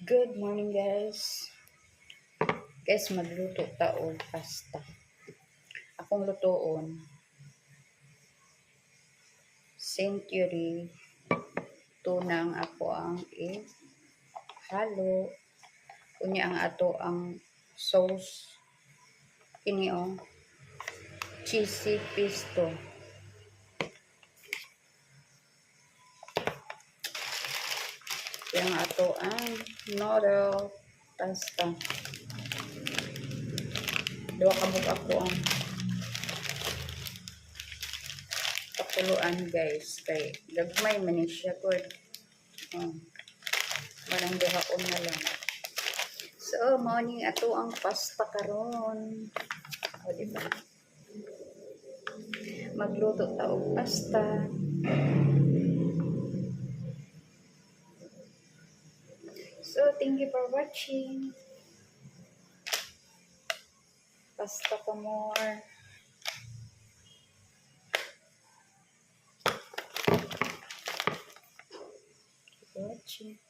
Good morning, guys. Guys, magluto ta og pasta. Akong lutoon, century, tunang ako ang halo. Kunya ang ato ang sauce. Kini cheesy pesto. Yang ato ang noodle pasta. Duha ka bug ako ang pakuluan, guys. Kay gagmay man ni siya good. Walang duhaon na lang. So, morning ato ang pasta karon. O, diba? Magluto ta og pasta. So, thank you for watching. Pasta pa more. Keep watching.